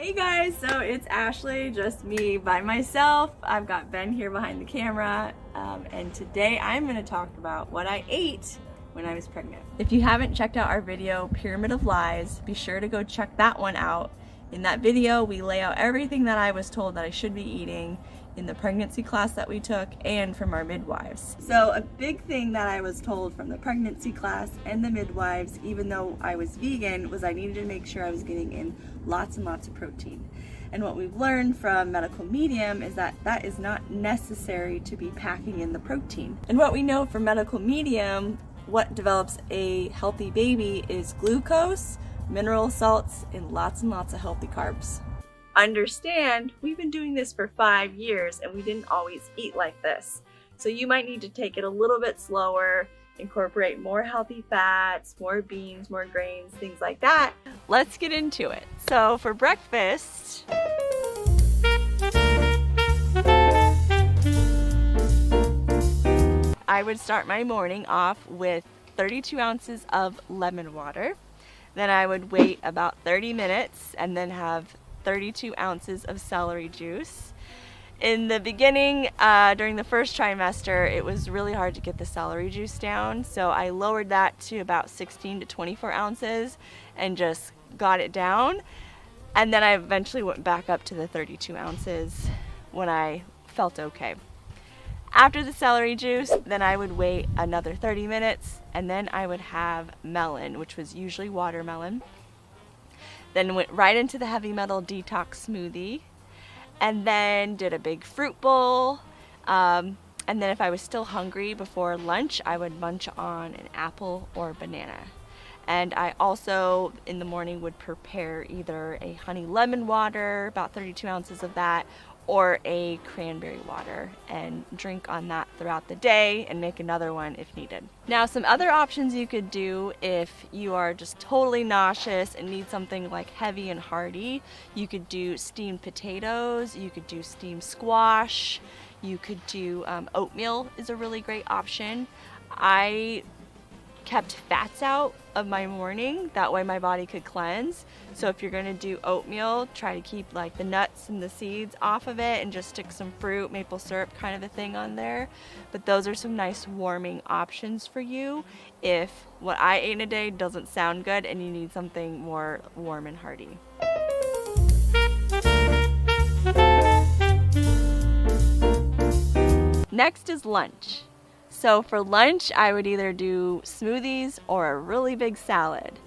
Hey guys, so it's Ashley, just me by myself. I've got Ben here behind the camera, and today I'm going to talk about what I ate when I was pregnant. If you haven't checked out our video, Pyramid of Lies, be sure to go check that one out. In that video, we lay out everything that I was told that I should be eating in the pregnancy class that we took and from our midwives. So a big thing that I was told from the pregnancy class and the midwives, even though I was vegan, was I needed to make sure I was getting in lots and lots of protein. And what we've learned from medical medium is that that is not necessary to be packing in the protein. And what we know from medical medium, what develops a healthy baby is glucose, mineral salts, and lots of healthy carbs. Understand, we've been doing this for 5 years and we didn't always eat like this. So you might need to take it a little bit slower, incorporate more healthy fats, more beans, more grains, things like that. Let's get into it. So for breakfast, I would start my morning off with 32 ounces of lemon water. Then I would wait about 30 minutes and then have 32 ounces of celery juice. In the beginning, during the first trimester, it was really hard to get the celery juice down, so I lowered that to about 16 to 24 ounces and just got it down. And then I eventually went back up to the 32 ounces when I felt okay. After the celery juice, then I would wait another 30 minutes and then I would have melon, which was usually watermelon. Then went right into the heavy metal detox smoothie, and then did a big fruit bowl. And then if I was still hungry before lunch, I would munch on an apple or banana. And I also in the morning would prepare either a honey lemon water, about 32 ounces of that, or a cranberry water and drink on that throughout the day and make another one if needed. Now, some other options you could do if you are just totally nauseous and need something like heavy and hearty, you could do steamed potatoes, you could do steamed squash, you could do oatmeal is a really great option. I kept fats out of my morning, that way my body could cleanse. So if you're gonna do oatmeal, try to keep like the nuts and the seeds off of it and just stick some fruit, maple syrup kind of a thing on there. But those are some nice warming options for you if what I ate in a day doesn't sound good and you need something more warm and hearty. Next is lunch. So for lunch, I would either do smoothies or a really big salad.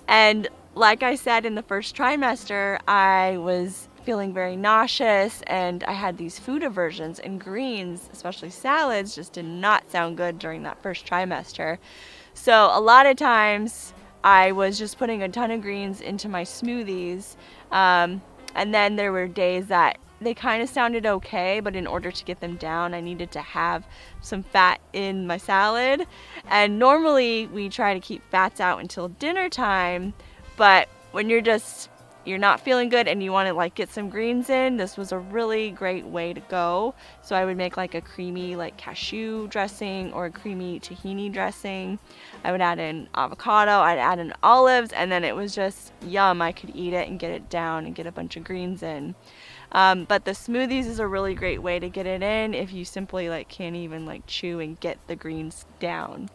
And like I said, in the first trimester, I was feeling very nauseous and I had these food aversions, and greens, especially salads, just did not sound good during that first trimester. So a lot of times I was just putting a ton of greens into my smoothies. And then there were days that they kind of sounded okay, but in order to get them down, I needed to have some fat in my salad. And normally we try to keep fats out until dinner time, but when you're not feeling good and you want to like get some greens in, this was a really great way to go. So I would make like a creamy like cashew dressing or a creamy tahini dressing. I would add in avocado, I'd add in olives, and then it was just yum. I could eat it and get it down and get a bunch of greens in. But the smoothies is a really great way to get it in if you simply like can't even like chew and get the greens down.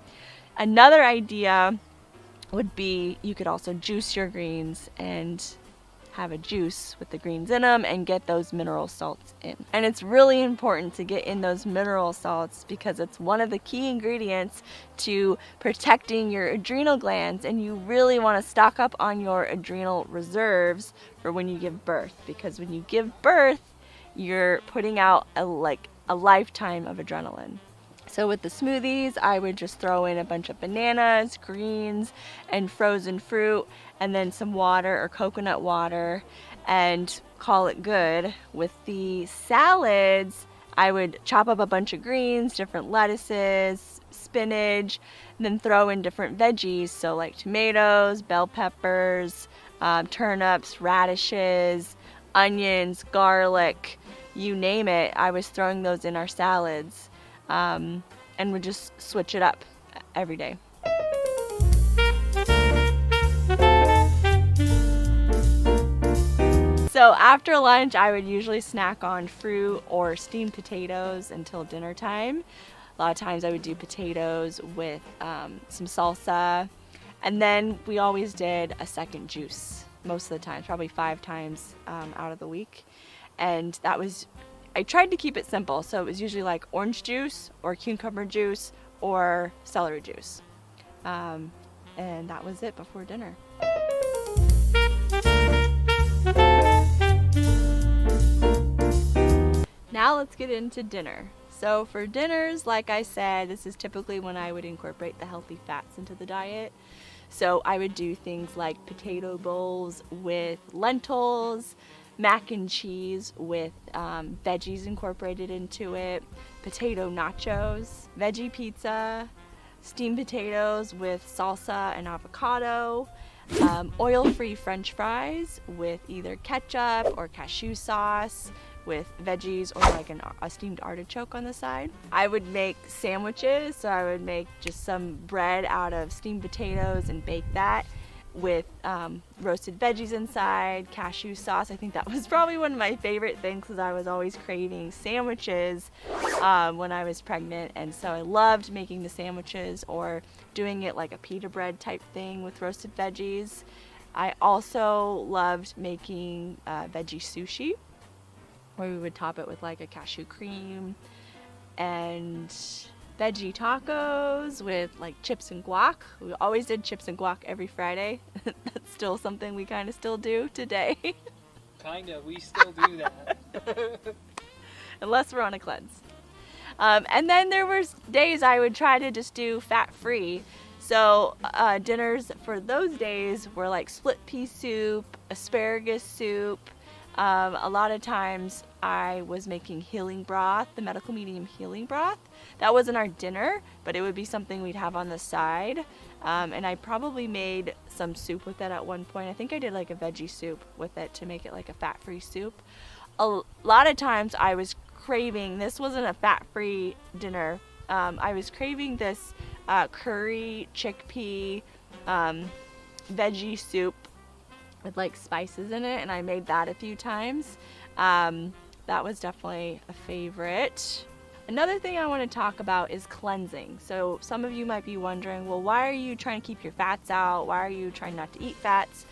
Another idea would be you could also juice your greens and have a juice with the greens in them and get those mineral salts in. And it's really important to get in those mineral salts because it's one of the key ingredients to protecting your adrenal glands, and you really want to stock up on your adrenal reserves for when you give birth, because when you give birth, you're putting out a lifetime of adrenaline. So with the smoothies, I would just throw in a bunch of bananas, greens, and frozen fruit, and then some water or coconut water, and call it good. With the salads, I would chop up a bunch of greens, different lettuces, spinach, and then throw in different veggies, so like tomatoes, bell peppers, turnips, radishes, onions, garlic, you name it. I was throwing those in our salads. And would just switch it up every day. So after lunch, I would usually snack on fruit or steamed potatoes until dinner time. A lot of times I would do potatoes with some salsa. And then we always did a second juice most of the time, probably 5 times out of the week. And that was, I tried to keep it simple. So it was usually like orange juice or cucumber juice or celery juice. And that was it before dinner. Now let's get into dinner. So for dinners, like I said, this is typically when I would incorporate the healthy fats into the diet. So I would do things like potato bowls with lentils, mac and cheese with veggies incorporated into it, potato nachos, veggie pizza, steamed potatoes with salsa and avocado, oil-free French fries with either ketchup or cashew sauce, with veggies or like a steamed artichoke on the side. I would make sandwiches, so I would make just some bread out of steamed potatoes and bake that with roasted veggies inside, cashew sauce. I think that was probably one of my favorite things because I was always craving sandwiches when I was pregnant, and so I loved making the sandwiches or doing it like a pita bread type thing with roasted veggies. I also loved making veggie sushi, where we would top it with like a cashew cream, and veggie tacos with like chips and guac. We always did chips and guac every Friday. That's still something we kind of still do today. Kinda, we still do that. Unless we're on a cleanse. And then there were days I would try to just do fat-free. So dinners for those days were like split pea soup, asparagus soup. A lot of times I was making healing broth, the medical medium healing broth. That wasn't our dinner, but it would be something we'd have on the side. And I probably made some soup with it at one point. I think I did like a veggie soup with it to make it like a fat-free soup. A lot of times I was craving, this wasn't a fat-free dinner, I was craving this curry chickpea veggie soup with like spices in it, and I made that a few times. That was definitely a favorite. Another thing I want to talk about is cleansing. So some of you might be wondering, well, why are you trying to keep your fats out? Why are you trying not to eat fats?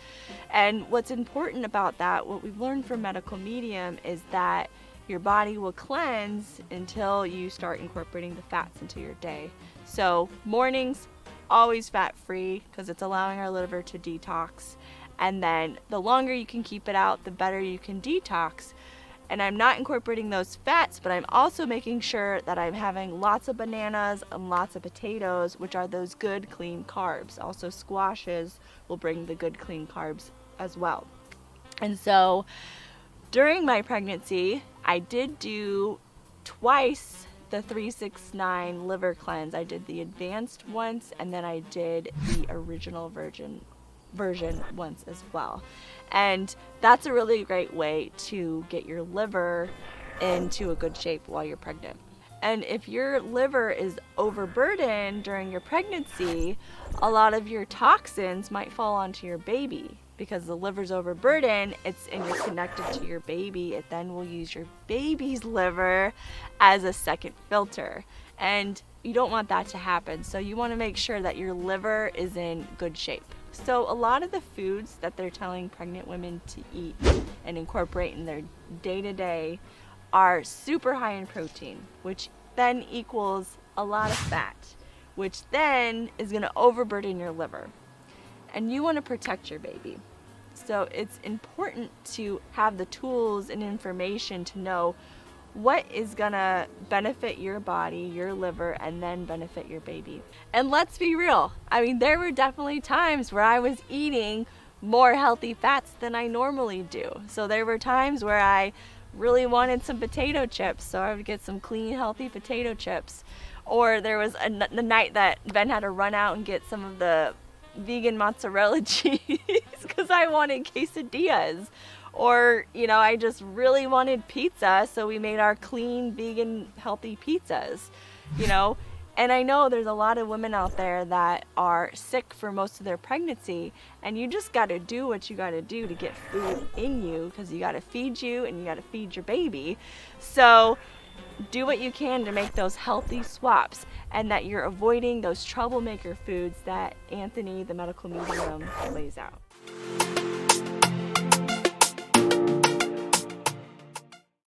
And what's important about that, what we've learned from medical medium, is that your body will cleanse until you start incorporating the fats into your day. So mornings, always fat-free because it's allowing our liver to detox. And then the longer you can keep it out, the better you can detox. And I'm not incorporating those fats, but I'm also making sure that I'm having lots of bananas and lots of potatoes, which are those good, clean carbs. Also, squashes will bring the good, clean carbs as well. And so during my pregnancy, I did do twice the 369 liver cleanse. I did the advanced once, and then I did the original version once as well. And that's a really great way to get your liver into a good shape while you're pregnant. And if your liver is overburdened during your pregnancy, a lot of your toxins might fall onto your baby. Because the liver's overburdened, and you're connected to your baby, it then will use your baby's liver as a second filter. And you don't want that to happen. So you want to make sure that your liver is in good shape. So a lot of the foods that they're telling pregnant women to eat and incorporate in their day-to-day are super high in protein, which then equals a lot of fat, which then is going to overburden your liver. And you want to protect your baby. So it's important to have the tools and information to know what is gonna benefit your body, your liver, and then benefit your baby. And let's be real, I mean, there were definitely times where I was eating more healthy fats than I normally do. So there were times where I really wanted some potato chips, so I would get some clean, healthy potato chips. Or there was the night that Ben had to run out and get some of the vegan mozzarella cheese because I wanted quesadillas. Or, I just really wanted pizza, so we made our clean, vegan, healthy pizzas, And I know there's a lot of women out there that are sick for most of their pregnancy, and you just got to do what you got to do to get food in you, because you got to feed you and you got to feed your baby. So do what you can to make those healthy swaps, and that you're avoiding those troublemaker foods that Anthony, the medical medium, lays out.